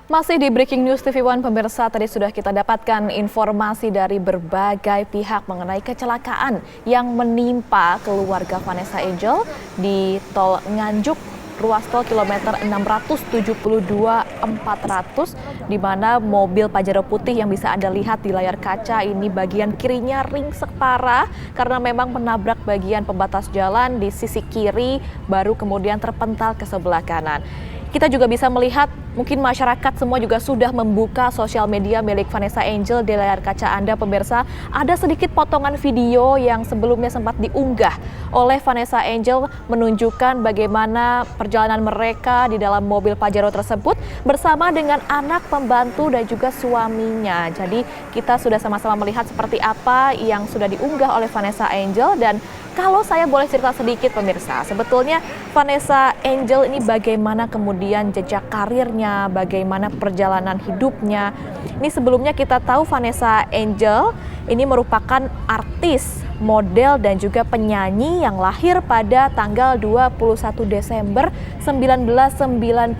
Masih di Breaking News TV One, pemirsa, tadi sudah kita dapatkan informasi dari berbagai pihak mengenai kecelakaan yang menimpa keluarga Vanessa Angel di Tol Nganjuk, ruas tol kilometer 672/400, di mana mobil Pajero putih yang bisa Anda lihat di layar kaca ini bagian kirinya ringsek parah karena memang menabrak bagian pembatas jalan di sisi kiri, baru kemudian terpental ke sebelah kanan. Kita juga bisa melihat mungkin masyarakat semua juga sudah membuka sosial media milik Vanessa Angel. Di layar kaca Anda, pemirsa, ada sedikit potongan video yang sebelumnya sempat diunggah oleh Vanessa Angel menunjukkan bagaimana perjalanan mereka di dalam mobil Pajero tersebut bersama dengan anak, pembantu, dan juga suaminya. Jadi kita sudah sama-sama melihat seperti apa yang sudah diunggah oleh Vanessa Angel. Dan kalau saya boleh cerita sedikit, pemirsa, sebetulnya Vanessa Angel ini bagaimana kemudian jejak karirnya, bagaimana perjalanan hidupnya. Ini sebelumnya kita tahu Vanessa Angel ini merupakan artis, model, dan juga penyanyi yang lahir pada tanggal 21 Desember 1991.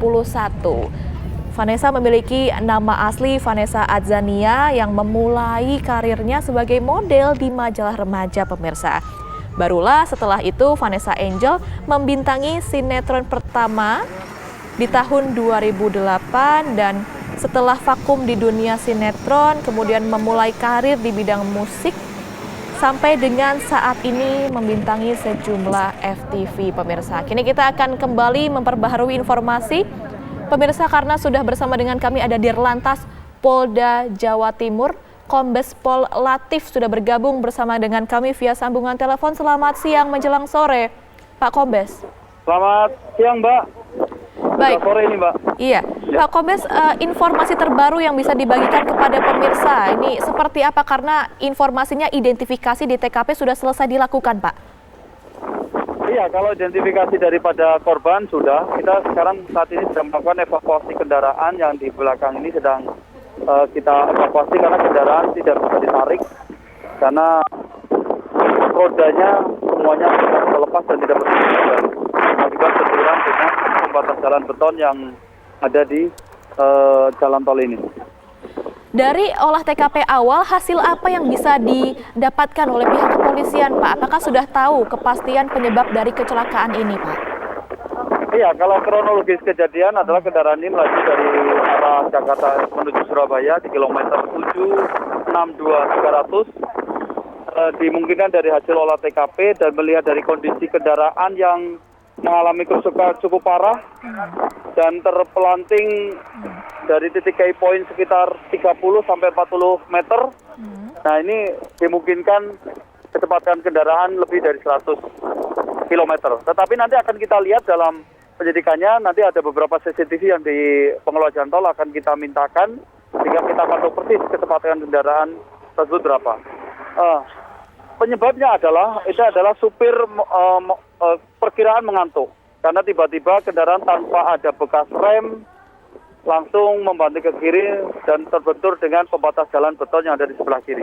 Vanessa memiliki nama asli Vanessa Adzania yang memulai karirnya sebagai model di majalah remaja, pemirsa. Barulah setelah itu Vanessa Angel membintangi sinetron pertama di tahun 2008 dan setelah vakum di dunia sinetron kemudian memulai karir di bidang musik sampai dengan saat ini membintangi sejumlah FTV, pemirsa. Kini kita akan kembali memperbaharui informasi, pemirsa, karena sudah bersama dengan kami ada Dirlantas Polda Jawa Timur, Kombes Pol Latif sudah bergabung bersama dengan kami via sambungan telepon. Selamat siang menjelang sore, Pak Kombes. Selamat siang, Mbak. Baik. Sore ini, Mbak. Iya, ya. Pak Kombes, informasi terbaru yang bisa dibagikan kepada pemirsa ini seperti apa? Karena informasinya identifikasi di TKP sudah selesai dilakukan, Pak. Iya, kalau identifikasi daripada korban sudah. Kita sekarang saat ini sedang melakukan evakuasi kendaraan yang di belakang ini sedang kita evakuasi karena kendaraan tidak bisa ditarik karena rodanya semuanya sudah terlepas dan tidak berfungsi akibat benturan dengan pembatas jalan beton yang ada di jalan tol ini. Dari olah TKP awal, hasil apa yang bisa didapatkan oleh pihak kepolisian, Pak? Apakah sudah tahu kepastian penyebab dari kecelakaan ini, Pak? Iya, kalau kronologis kejadian adalah kendaraan ini melaju dari arah Jakarta menuju Surabaya di kilometer 762/300. Dimungkinkan dari hasil olah TKP dan melihat dari kondisi kendaraan yang mengalami kerusakan cukup parah dan terpelanting dari titik key point sekitar 30-40 meter. Nah, ini dimungkinkan kecepatan kendaraan lebih dari 100 km. Tetapi nanti akan kita lihat dalam penyidikannya, nanti ada beberapa CCTV yang di pengelola jalan tol akan kita mintakan sehingga kita pantau persis kecepatan kendaraan tersebut berapa. Penyebabnya adalah supir perkiraan mengantuk karena tiba-tiba kendaraan tanpa ada bekas rem langsung membanting ke kiri dan terbentur dengan pembatas jalan beton yang ada di sebelah kiri.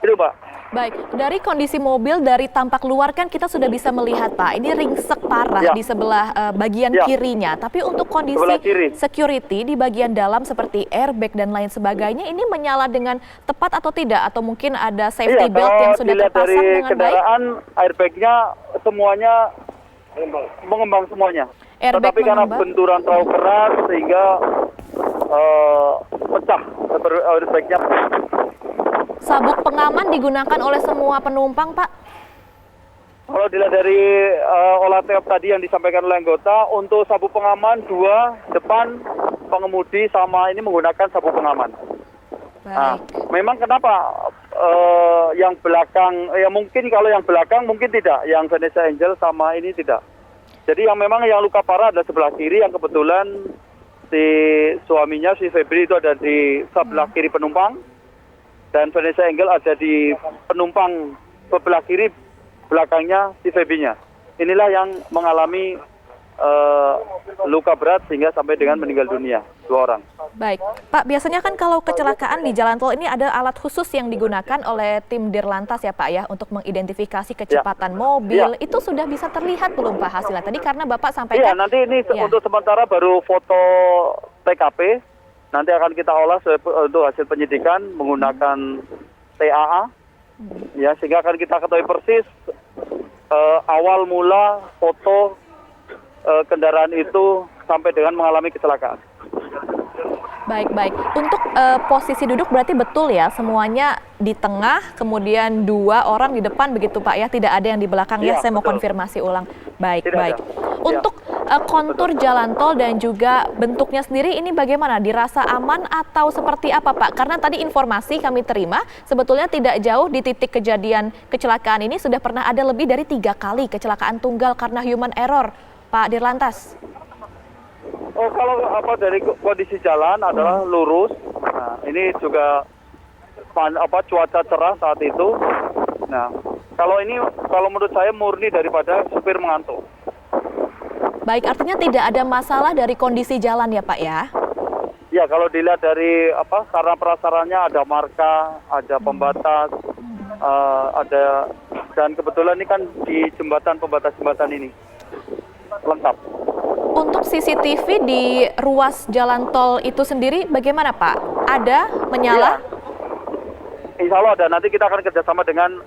Itu, Pak. Baik, dari kondisi mobil, dari tampak luar kan kita sudah bisa melihat, Pak, ini ringsek parah di sebelah bagian kirinya. Tapi untuk kondisi security di bagian dalam seperti airbag dan lain sebagainya, ini menyala dengan tepat atau tidak? Atau mungkin ada safety belt yang sudah terpasang dari dengan kendaraan, airbagnya semuanya mengembang semuanya. Airbag tetapi karena benturan terlalu keras sehingga pecah airbagnya. Sabuk pengaman digunakan oleh semua penumpang, Pak? Kalau dilihat dari olah TKP tadi yang disampaikan oleh anggota, untuk sabuk pengaman 2 depan pengemudi sama ini menggunakan sabuk pengaman. Baik. Nah, memang kenapa yang belakang, ya mungkin kalau yang belakang mungkin tidak, yang Vanessa Angel sama ini tidak. Jadi yang memang yang luka parah adalah sebelah kiri yang kebetulan si suaminya, si Febri itu ada di sebelah kiri penumpang. Dan Vanessa Angel ada di penumpang sebelah kiri, belakangnya si Febinya. Inilah yang mengalami luka berat sehingga sampai dengan meninggal dunia, 2 orang. Baik, Pak, biasanya kan kalau kecelakaan di jalan tol ini ada alat khusus yang digunakan oleh tim Dirlantas ya, Pak, ya, untuk mengidentifikasi kecepatan mobil. Itu sudah bisa terlihat belum, Pak, hasilnya? Tadi karena Bapak sampaikan. Iya, nanti ini untuk sementara baru foto TKP. nanti akan kita olah untuk hasil penyidikan menggunakan TAA, ya, sehingga akan kita ketahui persis awal mula foto kendaraan itu sampai dengan mengalami kecelakaan. Baik. Untuk posisi duduk berarti betul ya, semuanya di tengah, kemudian 2 orang di depan begitu Pak ya, tidak ada yang di belakang ya, saya mau konfirmasi ulang. Baik. Untuk kontur jalan tol dan juga bentuknya sendiri ini bagaimana? Dirasa aman atau seperti apa Pak? Karena tadi informasi kami terima, sebetulnya tidak jauh di titik kejadian kecelakaan ini sudah pernah ada lebih dari 3 kali kecelakaan tunggal karena human error, Pak Dirlantas. Oh, kalau dari kondisi jalan adalah lurus. Nah, ini juga cuaca cerah saat itu. Nah, kalau menurut saya murni daripada supir mengantuk. Baik, artinya tidak ada masalah dari kondisi jalan ya Pak ya? Ya, kalau dilihat dari sarana prasaranya ada marka, ada pembatas, ada, dan kebetulan ini kan di pembatas jembatan ini lengkap. Untuk CCTV di ruas jalan tol itu sendiri bagaimana Pak? Ada menyala? Ya. Insya Allah ada. Nanti kita akan kerjasama dengan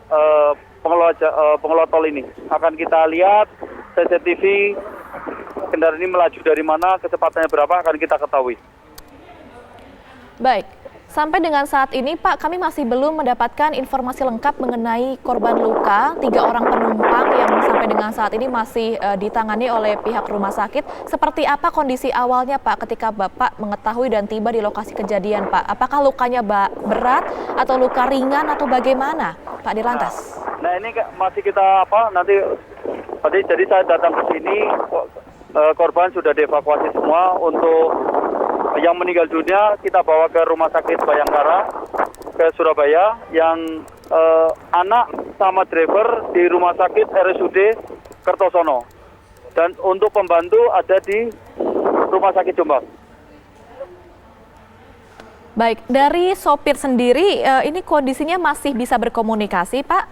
pengelola tol ini. Akan kita lihat CCTV kendaraan ini melaju dari mana, kecepatannya berapa, akan kita ketahui. Baik. Sampai dengan saat ini Pak, kami masih belum mendapatkan informasi lengkap mengenai korban luka, 3 orang penumpang yang sampai dengan saat ini masih ditangani oleh pihak rumah sakit. Seperti apa kondisi awalnya Pak ketika Bapak mengetahui dan tiba di lokasi kejadian Pak? Apakah lukanya berat atau luka ringan atau bagaimana Pak Dirlantas? Nah ini masih kita jadi saya datang ke sini, korban sudah dievakuasi semua. Untuk yang meninggal dunia kita bawa ke Rumah Sakit Bayangkara ke Surabaya, yang anak sama driver di Rumah Sakit RSUD Kertosono, dan untuk pembantu ada di Rumah Sakit Jombang. Baik, dari sopir sendiri ini kondisinya masih bisa berkomunikasi Pak,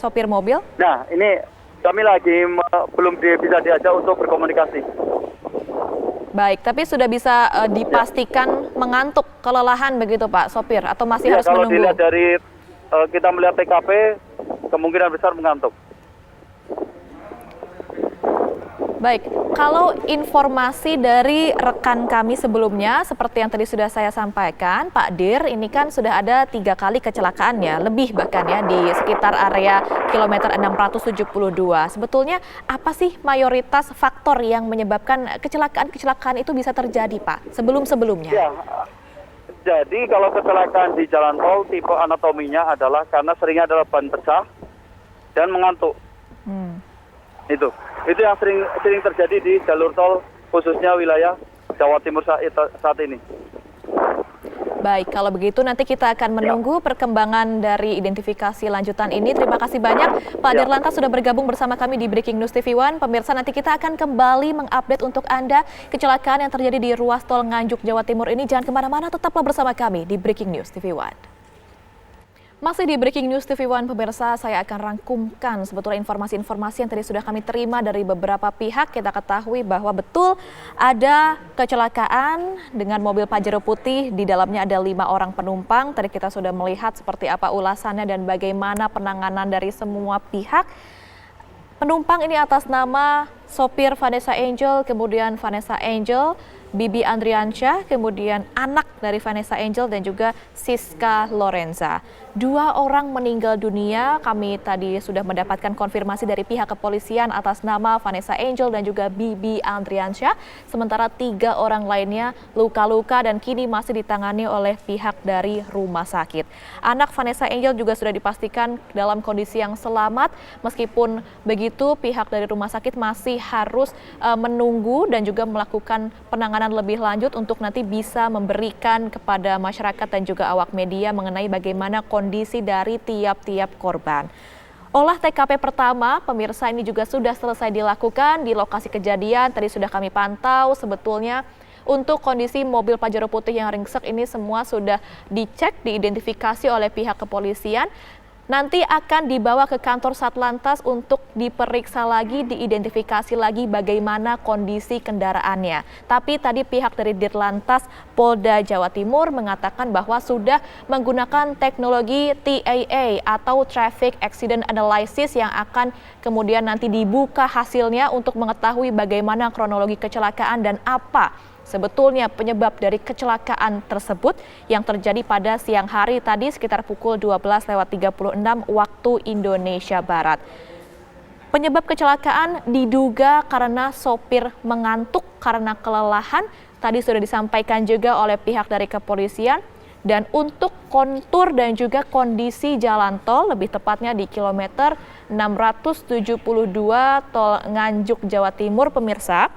sopir mobil? Nah ini kami lagi belum bisa diajak untuk berkomunikasi. Baik, tapi sudah bisa dipastikan mengantuk, kelelahan begitu Pak sopir, atau masih harus kalau menunggu? Dilihat dari kita melihat TKP, kemungkinan besar mengantuk. Baik, kalau informasi dari rekan kami sebelumnya, seperti yang tadi sudah saya sampaikan, Pak Dir, ini kan sudah ada 3 kali kecelakaan ya, lebih bahkan ya, di sekitar area kilometer 672. Sebetulnya apa sih mayoritas faktor yang menyebabkan kecelakaan-kecelakaan itu bisa terjadi Pak, sebelum-sebelumnya? Ya, jadi kalau kecelakaan di jalan tol, tipe anatominya adalah karena seringnya adalah ban pecah dan mengantuk. Itu yang sering terjadi di jalur tol, khususnya wilayah Jawa Timur saat ini. Baik, kalau begitu nanti kita akan menunggu perkembangan dari identifikasi lanjutan ini. Terima kasih banyak Pak Dirlantas sudah bergabung bersama kami di Breaking News TV One. Pemirsa, nanti kita akan kembali mengupdate untuk Anda kecelakaan yang terjadi di ruas tol Nganjuk, Jawa Timur ini. Jangan kemana-mana, tetaplah bersama kami di Breaking News TV One. Masih di Breaking News TV One, pemirsa, saya akan rangkumkan sebetulnya informasi-informasi yang tadi sudah kami terima dari beberapa pihak. Kita ketahui bahwa betul ada kecelakaan dengan mobil Pajero putih, di dalamnya ada 5 orang penumpang. Tadi kita sudah melihat seperti apa ulasannya dan bagaimana penanganan dari semua pihak. Penumpang ini atas nama sopir Vanessa Angel, kemudian Vanessa Angel, Bibi Andriansyah, kemudian anak dari Vanessa Angel dan juga Siska Lorenza. 2 orang meninggal dunia, kami tadi sudah mendapatkan konfirmasi dari pihak kepolisian atas nama Vanessa Angel dan juga Bibi Andriansyah. Sementara 3 orang lainnya luka-luka dan kini masih ditangani oleh pihak dari rumah sakit. Anak Vanessa Angel juga sudah dipastikan dalam kondisi yang selamat. Meskipun begitu, pihak dari rumah sakit masih harus menunggu dan juga melakukan penanganan lebih lanjut untuk nanti bisa memberikan kepada masyarakat dan juga awak media mengenai bagaimana kondisi dari tiap-tiap korban. Olah TKP pertama, pemirsa, ini juga sudah selesai dilakukan di lokasi kejadian. Tadi sudah kami pantau sebetulnya untuk kondisi mobil Pajero putih yang ringsek ini semua sudah dicek, diidentifikasi oleh pihak kepolisian. nanti akan dibawa ke kantor Satlantas untuk diperiksa lagi, diidentifikasi lagi bagaimana kondisi kendaraannya. Tapi tadi pihak dari Ditlantas Polda Jawa Timur mengatakan bahwa sudah menggunakan teknologi TAA atau Traffic Accident Analysis yang akan kemudian nanti dibuka hasilnya untuk mengetahui bagaimana kronologi kecelakaan dan apa sebetulnya penyebab dari kecelakaan tersebut yang terjadi pada siang hari tadi sekitar pukul 12.36 waktu Indonesia Barat. Penyebab kecelakaan diduga karena sopir mengantuk karena kelelahan. Tadi sudah disampaikan juga oleh pihak dari kepolisian. Dan untuk kontur dan juga kondisi jalan tol, lebih tepatnya di kilometer 672 tol Nganjuk Jawa Timur, pemirsa,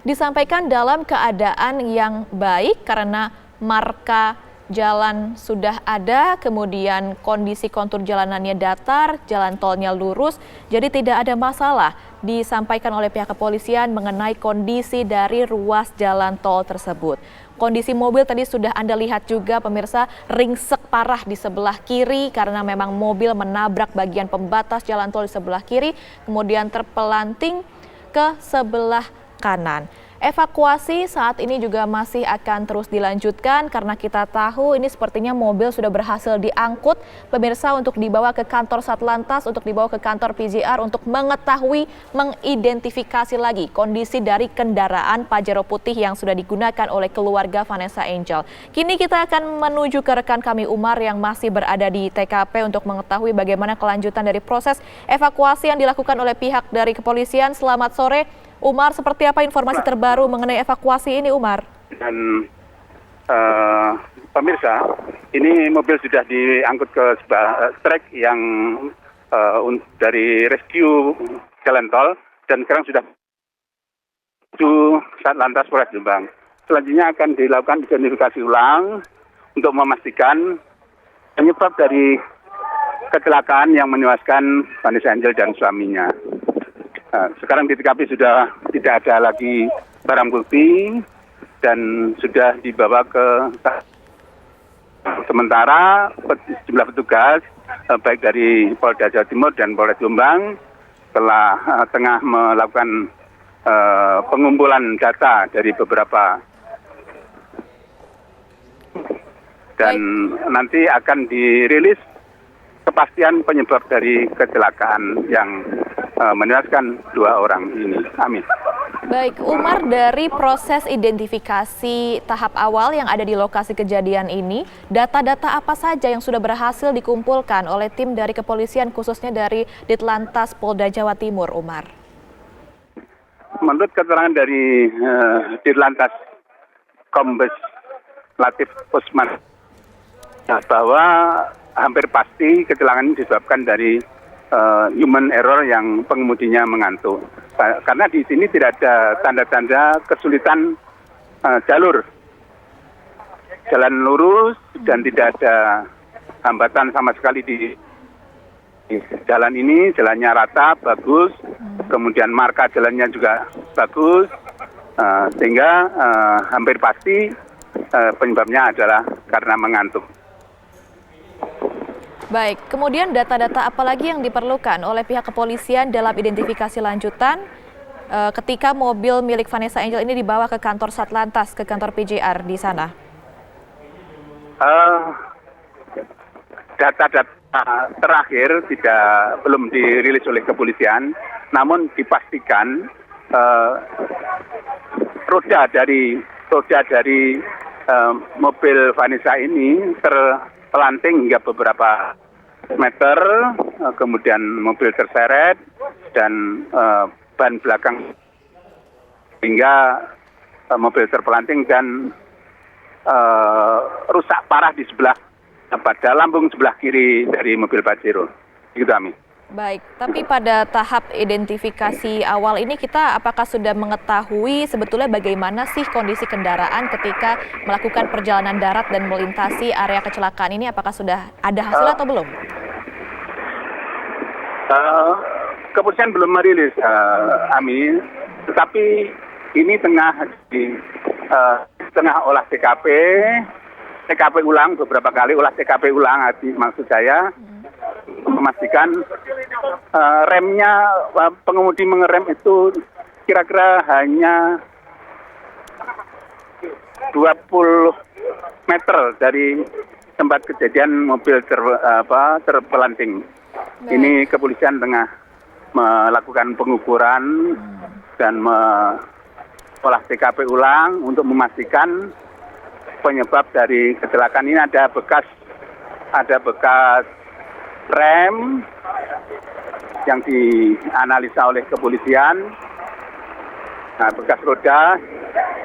disampaikan dalam keadaan yang baik karena marka jalan sudah ada, kemudian kondisi kontur jalanannya datar, jalan tolnya lurus, jadi tidak ada masalah. Disampaikan oleh pihak kepolisian mengenai kondisi dari ruas jalan tol tersebut. Kondisi mobil tadi sudah Anda lihat juga pemirsa, ringsek parah di sebelah kiri karena memang mobil menabrak bagian pembatas jalan tol di sebelah kiri, kemudian terpelanting ke sebelah kanan. Evakuasi saat ini juga masih akan terus dilanjutkan karena kita tahu ini sepertinya mobil sudah berhasil diangkut pemirsa untuk dibawa ke kantor Satlantas, untuk dibawa ke kantor PJR untuk mengetahui, mengidentifikasi lagi kondisi dari kendaraan Pajero putih yang sudah digunakan oleh keluarga Vanessa Angel. Kini kita akan menuju ke rekan kami Umar yang masih berada di TKP untuk mengetahui bagaimana kelanjutan dari proses evakuasi yang dilakukan oleh pihak dari kepolisian. Selamat sore. Umar, seperti apa informasi terbaru mengenai evakuasi ini, Umar? Dan pemirsa, ini mobil sudah diangkut ke sebuah trek yang dari rescue jalan tol dan sekarang sudah menuju Satlantas Polres Jombang. Selanjutnya akan dilakukan identifikasi ulang untuk memastikan penyebab dari kecelakaan yang menewaskan Vanessa Angel dan suaminya. Sekarang di TKP sudah tidak ada lagi barang bukti dan sudah dibawa ke sementara sejumlah petugas baik dari Polda Jawa Timur dan Polres Jombang telah tengah melakukan pengumpulan data dari beberapa dan nanti akan dirilis kepastian penyebab dari kecelakaan yang menewaskan 2 orang ini. Amin. Baik, Umar, dari proses identifikasi tahap awal yang ada di lokasi kejadian ini, data-data apa saja yang sudah berhasil dikumpulkan oleh tim dari kepolisian khususnya dari Ditlantas Polda Jawa Timur, Umar? Menurut keterangan dari Ditlantas Kombes Latif Usman bahwa hampir pasti kecelakaan ini disebabkan dari human error yang pengemudinya mengantuk. Karena di sini tidak ada tanda-tanda kesulitan jalur. Jalan lurus dan tidak ada hambatan sama sekali di jalan ini. Jalannya rata, bagus. Kemudian marka jalannya juga bagus. Sehingga hampir pasti penyebabnya adalah karena mengantuk. Baik, kemudian data-data apa lagi yang diperlukan oleh pihak kepolisian dalam identifikasi lanjutan ketika mobil milik Vanessa Angel ini dibawa ke kantor Satlantas, ke kantor PJR di sana? Data-data terakhir belum dirilis oleh kepolisian, namun dipastikan roda dari mobil Vanessa ini terpelanting hingga beberapa meter, kemudian mobil terseret dan ban belakang hingga mobil terpelanting dan rusak parah di sebelah pada lambung sebelah kiri dari mobil Pajero. Gitu, Ami. Baik, tapi pada tahap identifikasi awal ini kita apakah sudah mengetahui sebetulnya bagaimana sih kondisi kendaraan ketika melakukan perjalanan darat dan melintasi area kecelakaan ini? Apakah sudah ada hasil atau belum? Kepolisian belum merilis, Ami, tetapi ini tengah olah TKP ulang beberapa kali, olah TKP ulang maksud saya, memastikan remnya, pengemudi mengerem itu kira-kira hanya 20 meter dari tempat kejadian mobil terpelanting. Ini kepolisian tengah melakukan pengukuran dan olah TKP ulang untuk memastikan penyebab dari kecelakaan ini. Ada bekas rem yang dianalisa oleh kepolisian, bekas roda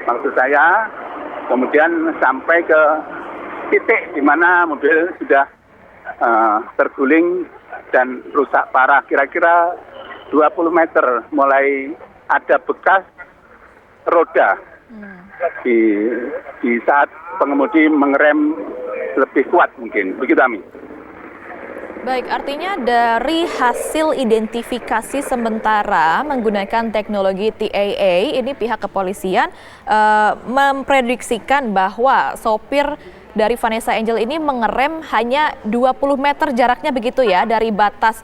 maksud saya, kemudian sampai ke titik di mana mobil sudah terguling dan rusak parah, kira-kira 20 meter, mulai ada bekas roda di saat pengemudi mengerem lebih kuat mungkin. Begitu, Ami. Baik, artinya dari hasil identifikasi sementara menggunakan teknologi TAA, ini pihak kepolisian memprediksikan bahwa sopir dari Vanessa Angel ini mengerem hanya 20 meter jaraknya begitu ya, dari batas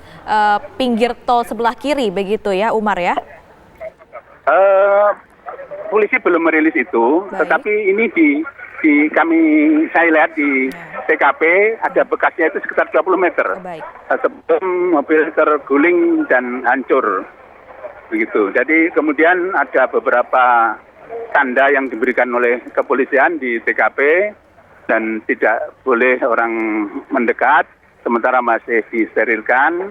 pinggir tol sebelah kiri begitu ya, Umar ya? Polisi belum merilis itu. Baik. Tetapi ini saya lihat di TKP ada bekasnya itu sekitar 20 meter. Baik. Sebelum mobil terguling dan hancur. Begitu. Jadi kemudian ada beberapa tanda yang diberikan oleh kepolisian di TKP dan tidak boleh orang mendekat, sementara masih disterilkan.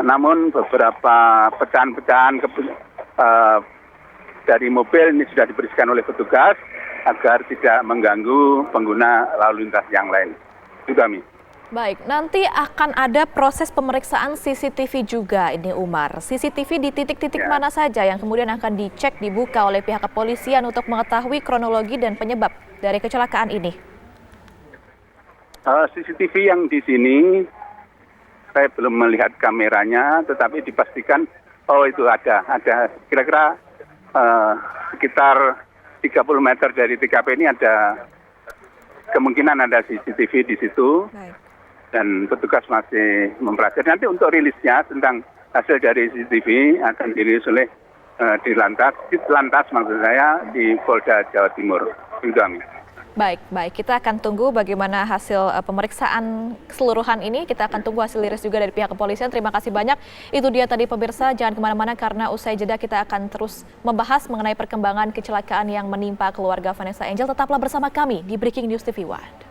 Namun beberapa pecahan-pecahan dari mobil ini sudah dibersihkan oleh petugas agar tidak mengganggu pengguna lalu lintas yang lain. Itu kami. Baik, nanti akan ada proses pemeriksaan CCTV juga ini, Umar. CCTV di titik-titik mana saja yang kemudian akan dicek, dibuka oleh pihak kepolisian untuk mengetahui kronologi dan penyebab dari kecelakaan ini? CCTV yang di sini saya belum melihat kameranya, tetapi dipastikan itu ada kira-kira sekitar 30 meter dari TKP ini ada kemungkinan ada CCTV di situ. Baik. Dan petugas masih mempelajari. Nanti untuk rilisnya tentang hasil dari CCTV akan dirilis oleh di lantas maksud saya di Polda Jawa Timur. Itu kami. Baik, kita akan tunggu bagaimana hasil pemeriksaan keseluruhan ini. Kita akan tunggu hasil rilis juga dari pihak kepolisian. Terima kasih banyak. Itu dia tadi pemirsa, jangan kemana-mana karena usai jeda kita akan terus membahas mengenai perkembangan kecelakaan yang menimpa keluarga Vanessa Angel. Tetaplah bersama kami di Breaking News TV One.